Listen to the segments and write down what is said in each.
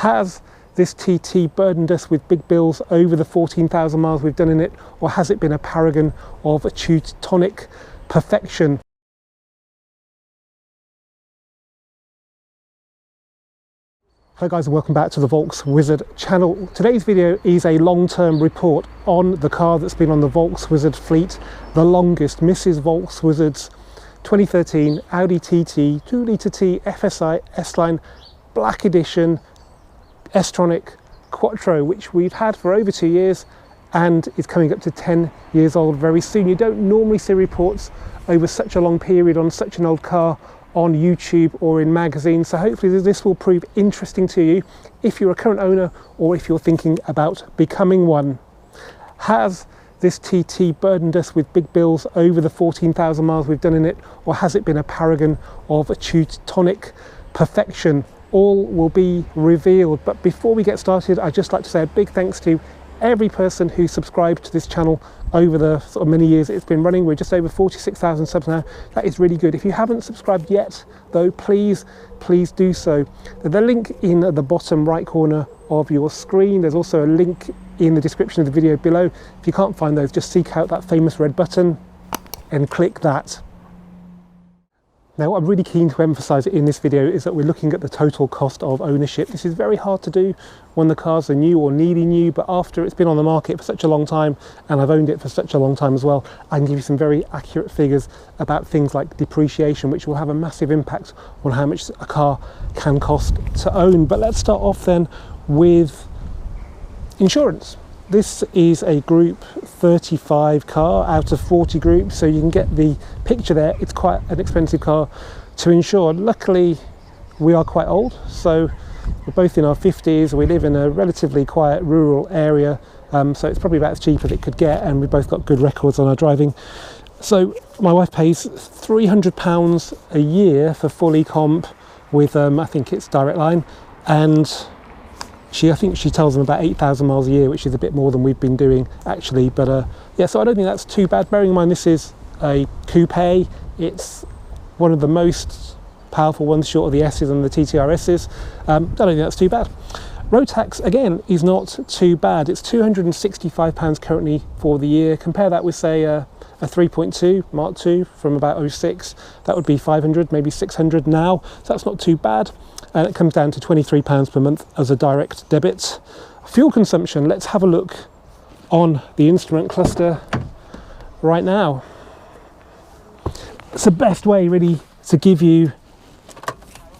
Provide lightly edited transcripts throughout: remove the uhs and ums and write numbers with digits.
Has this TT burdened us with big bills over the 14,000 miles we've done in it, or has it been a paragon of Teutonic perfection? Hello guys, and welcome back to the Volks Wizard channel. Today's video is a long-term report on the car that's been on the Volks Wizard fleet the longest, Mrs. Volks Wizard's 2013 Audi TT 2-litre T FSI S-Line Black Edition S-Tronic Quattro, which we've had for over 2 years and is coming up to 10 years old very soon. You don't normally see reports over such a long period on such an old car on YouTube or in magazines, so hopefully this will prove interesting to you if you're a current owner or if you're thinking about becoming one. Has this TT burdened us with big bills over the 14,000 miles we've done in it, or has it been a paragon of Teutonic perfection? All will be revealed, but before we get started, I'd just like to say a big thanks to every person who subscribed to this channel over the sort of many years it's been running. We're just over 46,000 subs now. That is really good. If you haven't subscribed yet though, please do so. The link in the bottom right corner of your screen. There's also a link in the description of the video below. If you can't find those, just seek out that famous red button and click that. Now, what I'm really keen to emphasize in this video is that we're looking at the total cost of ownership. This is very hard to do when the cars are new or nearly new, but after it's been on the market for such a long time, and I've owned it for such a long time as well, I can give you some very accurate figures about things like depreciation, which will have a massive impact on how much a car can cost to own. But let's start off then with insurance. This is a group 35 car out of 40 groups, so you can get the picture there. It's quite an expensive car to insure. Luckily, we are quite old, so we're both in our 50s. We live in a relatively quiet rural area, so it's probably about as cheap as it could get, and we've both got good records on our driving. So my wife pays £300 a year for full e-comp with, I think it's Direct Line, and I think she tells them about 8,000 miles a year, which is a bit more than we've been doing actually. But yeah, so I don't think that's too bad. Bearing in mind this is a coupe, it's one of the most powerful ones short of the S's and the TTRS's. I don't think that's too bad. Road tax again is not too bad. It's £265 currently for the year. Compare that with say a 3.2 Mark II from about 06. That would be 500, maybe 600 now. So that's not too bad. And it comes down to £23 per month as a direct debit. Fuel consumption, let's have a look on the instrument cluster right now. It's the best way really to give you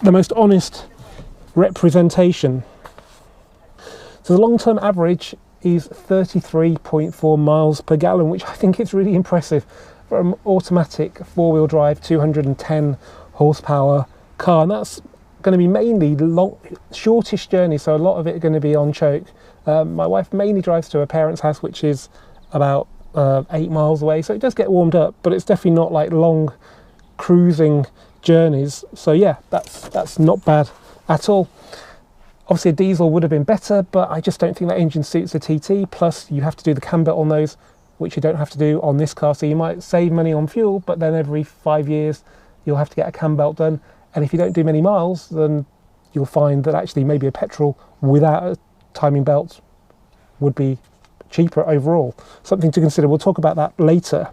the most honest representation. So the long-term average is 33.4 miles per gallon, which I think is really impressive for an automatic four-wheel drive 210 horsepower car, and that's going to be mainly shortish journey, so a lot of it going to be on choke. My wife mainly drives to her parents' house, which is about 8 miles away, so it does get warmed up, but it's definitely not like long cruising journeys. So yeah, that's not bad at all. Obviously a diesel would have been better, but I just don't think that engine suits a TT. Plus you have to do the cam belt on those, which you don't have to do on this car, so you might save money on fuel, but then every 5 years you'll have to get a cam belt done. And if you don't do many miles, then you'll find that actually maybe a petrol without a timing belt would be cheaper overall. Something to consider. We'll talk about that later.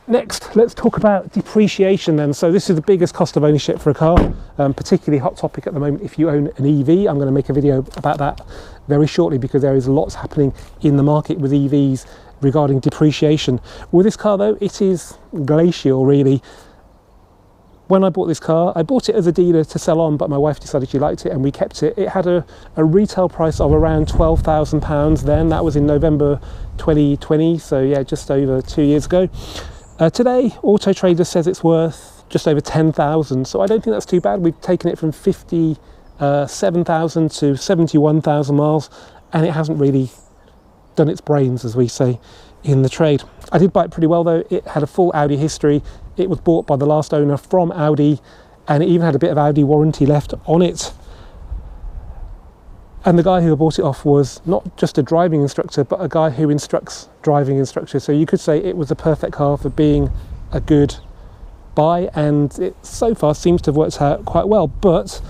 Next, let's talk about depreciation then. So this is the biggest cost of ownership for a car, particularly hot topic at the moment if you own an EV. I'm going to make a video about that very shortly because there is lots happening in the market with EVs regarding depreciation. With this car though, it is glacial really. When I bought this car, I bought it as a dealer to sell on, but my wife decided she liked it and we kept it. It had a retail price of around £12,000 then. That was in November 2020, so yeah, just over 2 years ago. Today, Auto Trader says it's worth just over 10,000, so I don't think that's too bad. We've taken it from 57,000 to 71,000 miles, and it hasn't really done its brains, as we say in the trade. I did buy it pretty well though. It had a full Audi history. It was bought by the last owner from Audi, and it even had a bit of Audi warranty left on it. And the guy who bought it off was not just a driving instructor, but a guy who instructs driving instructors. So you could say it was a perfect car for being a good buy, and it so far seems to have worked out quite well. But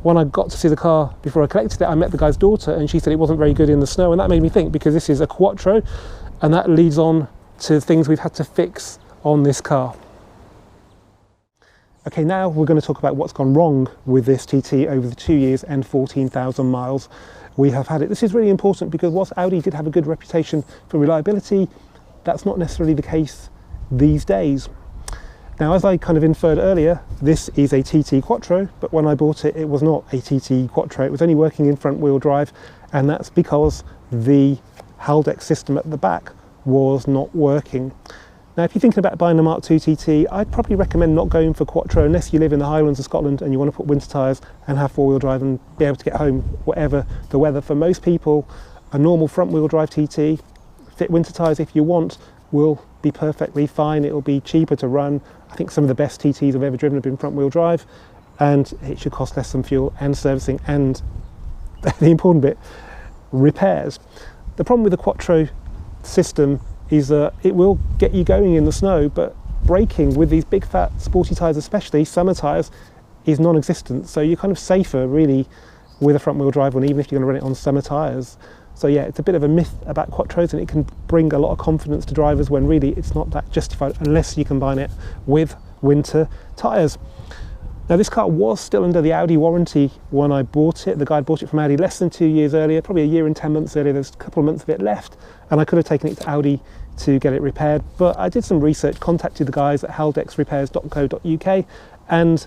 when I got to see the car before I collected it, I met the guy's daughter and she said it wasn't very good in the snow, and that made me think, because this is a Quattro, and that leads on to things we've had to fix on this car. Okay, now we're going to talk about what's gone wrong with this TT over the 2 years and 14,000 miles we have had it. This is really important because whilst Audi did have a good reputation for reliability, that's not necessarily the case these days. Now, as I kind of inferred earlier, this is a TT Quattro, but when I bought it, it was not a TT Quattro. It was only working in front wheel drive, and that's because the Haldex system at the back was not working. Now, if you're thinking about buying a Mk2 TT, I'd probably recommend not going for Quattro unless you live in the Highlands of Scotland and you want to put winter tyres and have four-wheel drive and be able to get home whatever the weather. For most people, a normal front-wheel drive TT, fit winter tyres if you want, will be perfectly fine. It'll be cheaper to run. I think some of the best TTs I've ever driven have been front-wheel drive, and it should cost less than fuel and servicing and, the important bit, repairs. The problem with the Quattro system is that it will get you going in the snow, but braking with these big fat sporty tyres, especially summer tyres, is non-existent. So you're kind of safer really with a front wheel drive one, even if you're going to run it on summer tyres. So yeah, it's a bit of a myth about Quattros, and it can bring a lot of confidence to drivers when really it's not that justified unless you combine it with winter tyres. Now, this car was still under the Audi warranty when I bought it. The guy bought it from Audi less than 2 years earlier, probably a year and 10 months earlier. There's a couple of months of it left, and I could have taken it to Audi to get it repaired. But I did some research, contacted the guys at haldexrepairs.co.uk, and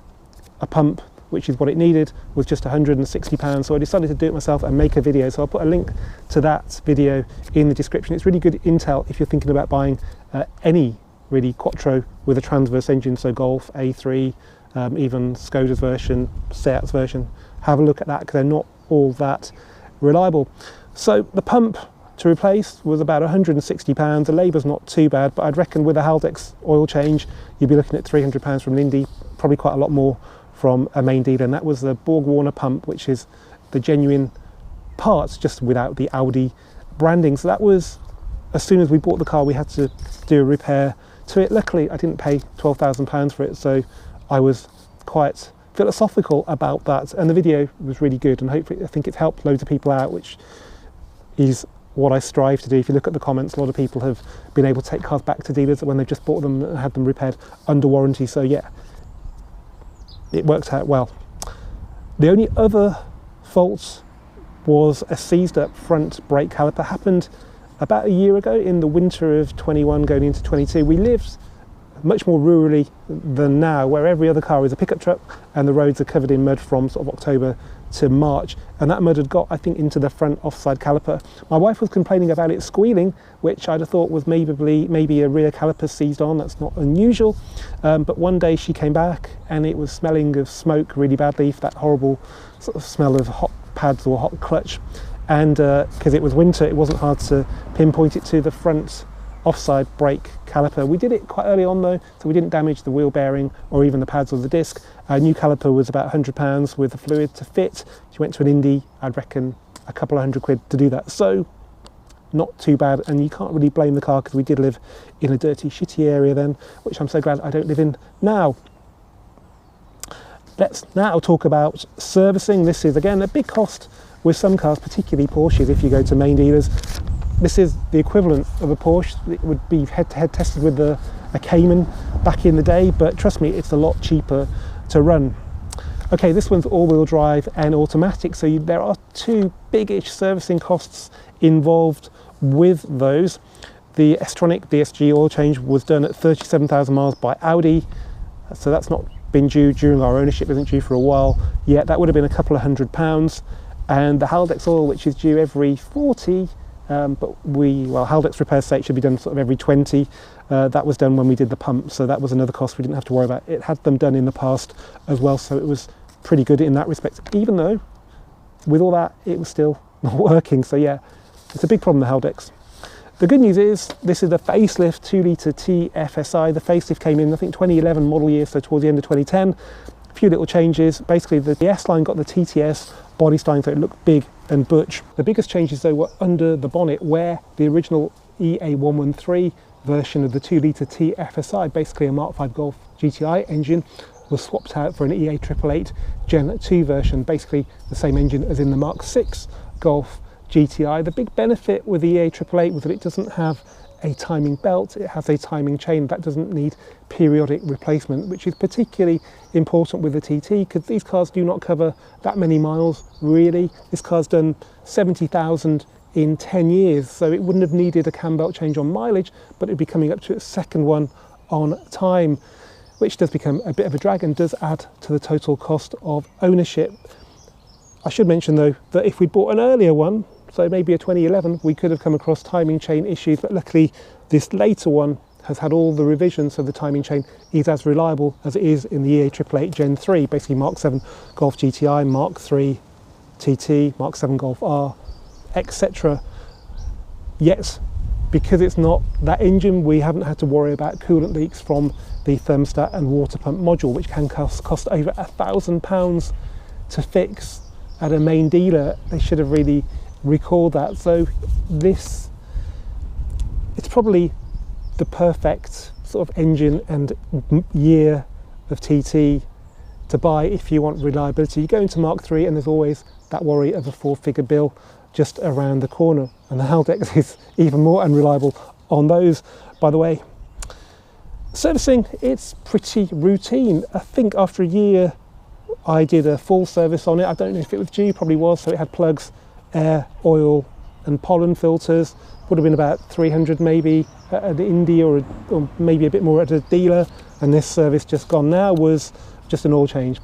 a pump, which is what it needed, was just £160. So I decided to do it myself and make a video. So I'll put a link to that video in the description. It's really good intel if you're thinking about buying any really Quattro with a transverse engine, so Golf, A3, even Skoda's version, Seat's version. Have a look at that because they're not all that reliable. So the pump to replace was about £160. The labour's not too bad, but I'd reckon with a Haldex oil change, you'd be looking at £300 from Lindy, probably quite a lot more from a main dealer, and that was the Borg-Warner pump, which is the genuine parts, just without the Audi branding. So that was, as soon as we bought the car, we had to do a repair to it. Luckily, I didn't pay £12,000 for it, so I was quite philosophical about that, and the video was really good, and hopefully I think it's helped loads of people out, which is what I strive to do. If you look at the comments, a lot of people have been able to take cars back to dealers when they've just bought them and had them repaired under warranty. So yeah, it worked out well. The only other fault was a seized up front brake caliper. Happened about a year ago in the winter of 21 going into 22. We lived much more rurally than now, where every other car is a pickup truck and the roads are covered in mud from sort of October to March, and that mud had got, I think, into the front offside caliper. My wife was complaining about it squealing, which I'd have thought was maybe a rear caliper seized on. That's not unusual, but one day she came back and it was smelling of smoke really badly, that horrible sort of smell of hot pads or hot clutch, and because it was winter, it wasn't hard to pinpoint it to the front offside brake caliper. We did it quite early on though, so we didn't damage the wheel bearing or even the pads or the disc. A new caliper was about £100 with the fluid to fit. If you went to an Indy, I'd reckon a couple of £100 to do that. So not too bad, and you can't really blame the car because we did live in a dirty, shitty area then, which I'm so glad I don't live in now. Let's now talk about servicing. This is again a big cost with some cars, particularly Porsches. If you go to main dealers, this is the equivalent of a Porsche. It would be head-to-head tested with a Cayman back in the day, but trust me, it's a lot cheaper to run. Okay, this one's all-wheel drive and automatic, so there are two big-ish servicing costs involved with those. The S-Tronic DSG oil change was done at 37,000 miles by Audi, so that's not been due during our ownership, isn't due for a while yet. That would have been a couple of £100, and the Haldex oil, which is due every 40, but Haldex repair state should be done sort of every 20. That was done when we did the pump, so that was another cost we didn't have to worry about. It had them done in the past as well, so it was pretty good in that respect, even though with all that it was still not working. So yeah, it's a big problem, the Haldex. The good news is this is the facelift 2-litre TFSI. The facelift came in, I think, 2011 model year, so towards the end of 2010. A few little changes. Basically, the S-line got the TTS body styling, so it looked big and butch. The biggest changes, though, were under the bonnet, where the original EA113 version of the 2-litre TFSI, basically a Mark V Golf GTI engine, was swapped out for an EA888 Gen 2 version, basically the same engine as in the Mk2 Golf GTI. The big benefit with the EA888 was that it doesn't have a timing belt, it has a timing chain that doesn't need periodic replacement, which is particularly important with the TT because these cars do not cover that many miles really. This car's done 70,000 in 10 years, so it wouldn't have needed a cam belt change on mileage, but it'd be coming up to its second one on time, which does become a bit of a drag and does add to the total cost of ownership. I should mention though that if we bought an earlier one, so maybe a 2011, we could have come across timing chain issues, but luckily this later one has had all the revisions, so the timing chain is as reliable as it is in the EA888 Gen 3, basically Mk7 Golf GTI, Mk3 TT, Mk7 Golf R, etc. Yet, because it's not that engine, we haven't had to worry about coolant leaks from the thermostat and water pump module, which can cost over £1,000 to fix at a main dealer. They should have really recalled that. So it's probably the perfect sort of engine and year of TT to buy if you want reliability. You go into Mk3 and there's always that worry of a 4-figure bill just around the corner, and the Haldex is even more unreliable on those. By the way, servicing, it's pretty routine. I think after a year I did a full service on it. I don't know if it was due, probably was. So it had plugs, air, oil and pollen filters. Would have been about 300 maybe at the Indy or maybe a bit more at a dealer, and this service just gone now was just an oil change.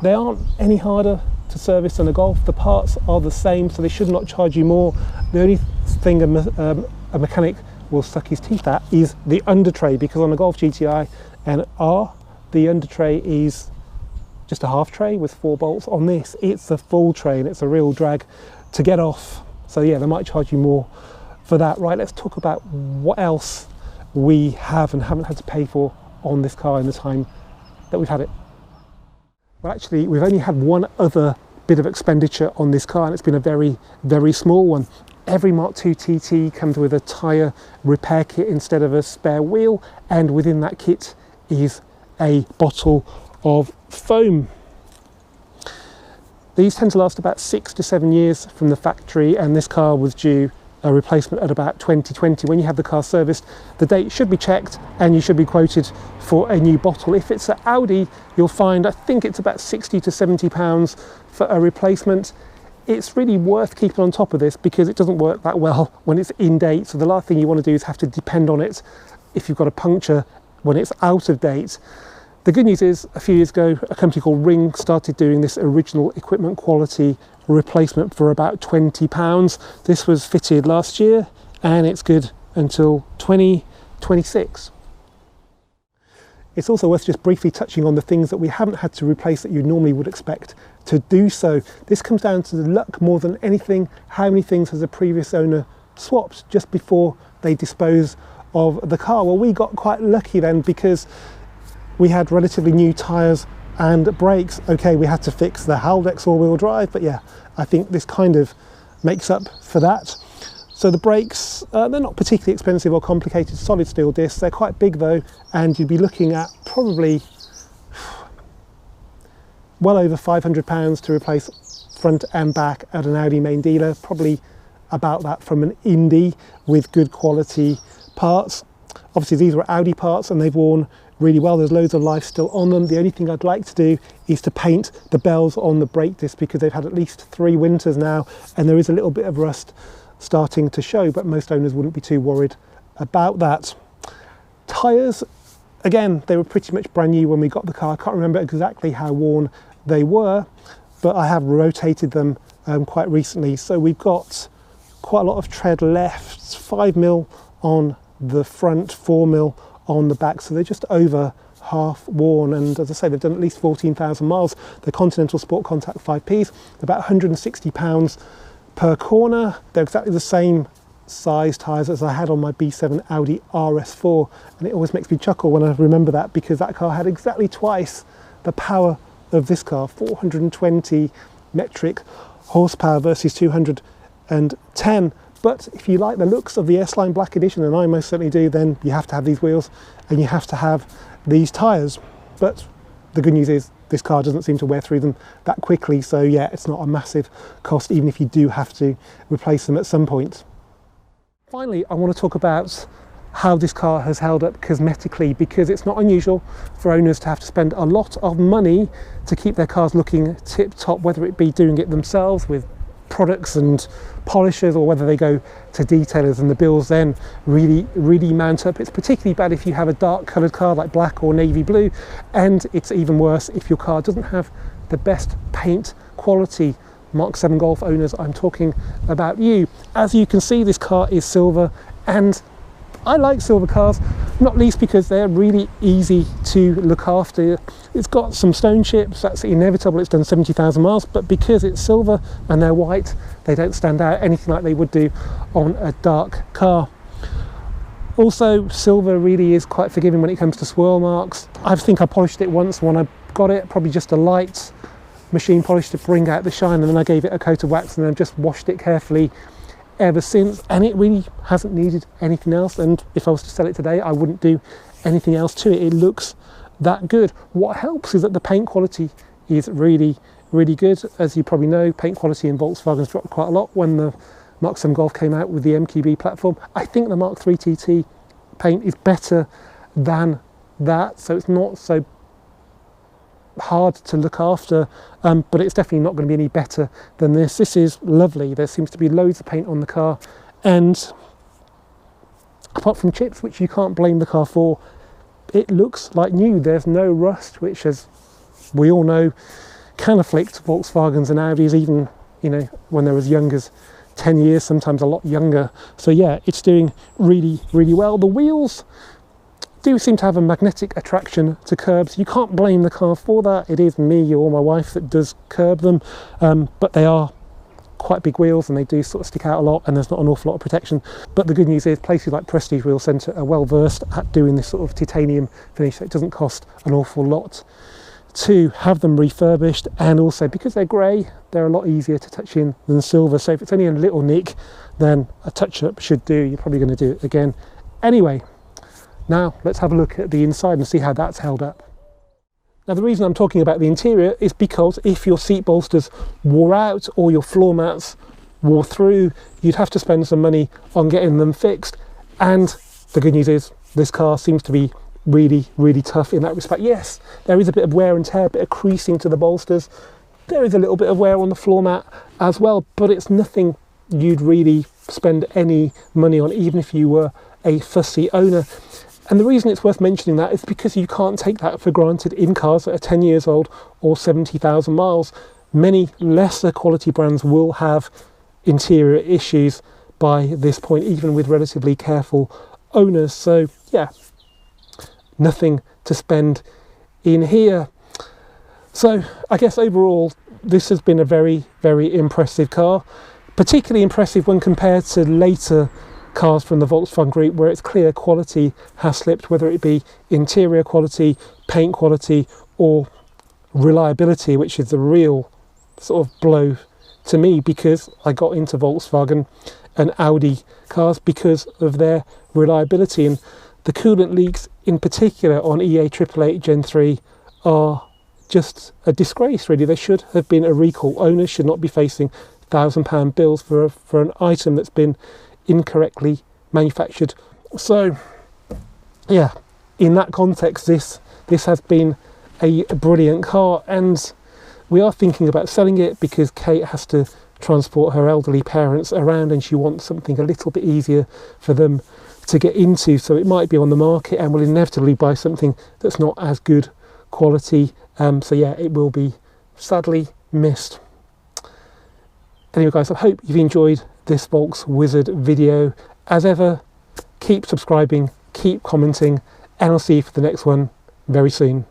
They aren't any harder to service than a Golf. The parts are the same, so they should not charge you more. The only thing a mechanic will suck his teeth at is the under tray, because on the Golf GTI and R, the under tray is just a half tray with 4 bolts. On this, it's a full tray and it's a real drag to get off. So yeah, they might charge you more for that. Right, let's talk about what else we have and haven't had to pay for on this car in the time that we've had it. Well, actually, we've only had one other bit of expenditure on this car, and it's been a very, very small one. Every Mk2 TT comes with a tyre repair kit instead of a spare wheel, and within that kit is a bottle of foam. These tend to last about 6 to 7 years from the factory, and this car was due a replacement at about 2020. When you have the car serviced, the date should be checked and you should be quoted for a new bottle. If it's an Audi, you'll find, I think it's about 60 to 70 pounds for a replacement. It's really worth keeping on top of this because it doesn't work that well when it's in date. So the last thing you want to do is have to depend on it if you've got a puncture when it's out of date. The good news is, a few years ago, a company called Ring started doing this original equipment quality replacement for about £20. This was fitted last year and it's good until 2026. It's also worth just briefly touching on the things that we haven't had to replace that you normally would expect to do so. This comes down to the luck more than anything. How many things has a previous owner swapped just before they dispose of the car? Well, we got quite lucky then because we had relatively new tyres and brakes. Okay, we had to fix the Haldex all-wheel drive, but yeah, I think this kind of makes up for that. So the brakes, they're not particularly expensive or complicated, solid steel discs. They're quite big though, and you'd be looking at probably well over £500 to replace front and back at an Audi main dealer, probably about that from an Indy with good quality parts. Obviously these were Audi parts and they've worn really well. There's loads of life still on them. The only thing I'd like to do is to paint the bells on the brake disc because they've had at least 3 winters now and there is a little bit of rust starting to show, but most owners wouldn't be too worried about that. Tyres, again, they were pretty much brand new when we got the car. I can't remember exactly how worn they were, but I have rotated them quite recently. So we've got quite a lot of tread left, 5mm on the front, 4mm on the back, so they're just over half worn, and as I say, they've done at least 14,000 miles. The Continental Sport Contact 5Ps, about £160 per corner. They're exactly the same size tyres as I had on my B7 Audi RS4, and it always makes me chuckle when I remember that because that car had exactly twice the power of this car, 420 metric horsepower versus 210. But if you like the looks of the S-Line Black Edition, and I most certainly do, then you have to have these wheels and you have to have these tyres. But the good news is this car doesn't seem to wear through them that quickly, so yeah, it's not a massive cost even if you do have to replace them at some point. Finally, I want to talk about how this car has held up cosmetically, because it's not unusual for owners to have to spend a lot of money to keep their cars looking tip top, whether it be doing it themselves with products and polishers, or whether they go to detailers and the bills then really mount up. It's particularly bad if you have a dark coloured car like black or navy blue, and it's even worse if your car doesn't have the best paint quality. Mark 7 Golf owners, I'm talking about you. As you can see, this car is silver, and I like silver cars, not least because they're really easy to look after. It's got some stone chips, that's inevitable, it's done 70,000 miles, but because it's silver and they're white, they don't stand out anything like they would do on a dark car. Also, silver really is quite forgiving when it comes to swirl marks. I think I polished it once when I got it, probably just a light machine polish to bring out the shine, and then I gave it a coat of wax and then just washed it carefully ever since, and it really hasn't needed anything else. And if I was to sell it today, I wouldn't do anything else to it. It looks that good. What helps is that the paint quality is really good. As you probably know, paint quality in Volkswagen's dropped quite a lot when the Mark 7 Golf came out with the MQB platform. I think the Mark 3 TT paint is better than that, so it's not so hard to look after, but it's definitely not going to be any better than this. This is lovely. There seems to be loads of paint on the car, and apart from chips, which you can't blame the car for, it looks like new. There's no rust, which, as we all know, can afflict Volkswagens and Audis, even, you know, when they're as young as 10 years, sometimes a lot younger. So yeah, it's doing really well. The wheels do seem to have a magnetic attraction to curbs. You can't blame the car for that. It is me or my wife that does curb them, but they are quite big wheels and they do sort of stick out a lot, and there's not an awful lot of protection. But the good news is places like Prestige Wheel Centre are well versed at doing this sort of titanium finish, so it doesn't cost an awful lot to have them refurbished. And also, because they're grey, they're a lot easier to touch in than silver, so if it's only a little nick, then a touch up should do. You're probably going to do it again anyway. Now let's have a look at the inside and see how that's held up. Now, the reason I'm talking about the interior is because if your seat bolsters wore out or your floor mats wore through, you'd have to spend some money on getting them fixed. And the good news is this car seems to be really tough in that respect. Yes, there is a bit of wear and tear, a bit of creasing to the bolsters. There is a little bit of wear on the floor mat as well, but it's nothing you'd really spend any money on, even if you were a fussy owner. And the reason it's worth mentioning that is because you can't take that for granted in cars that are 10 years old or 70,000 miles. Many lesser quality brands will have interior issues by this point, even with relatively careful owners. So yeah, nothing to spend in here. So I guess overall, this has been a very impressive car, particularly impressive when compared to later cars from the Volkswagen Group, where it's clear quality has slipped, whether it be interior quality, paint quality, or reliability, which is the real sort of blow to me, because I got into Volkswagen and Audi cars because of their reliability. And the coolant leaks in particular on EA888 Gen 3 are just a disgrace, really. There should have been a recall. Owners should not be facing £1,000 bills for an item that's been incorrectly manufactured. So yeah, in that context, this has been a brilliant car, and we are thinking about selling it because Kate has to transport her elderly parents around and she wants something a little bit easier for them to get into. So it might be on the market, and we'll inevitably buy something that's not as good quality. So yeah, it will be sadly missed. Anyway guys, I hope you've enjoyed this Volks Wizard video. As ever, keep subscribing, keep commenting, and I'll see you for the next one very soon.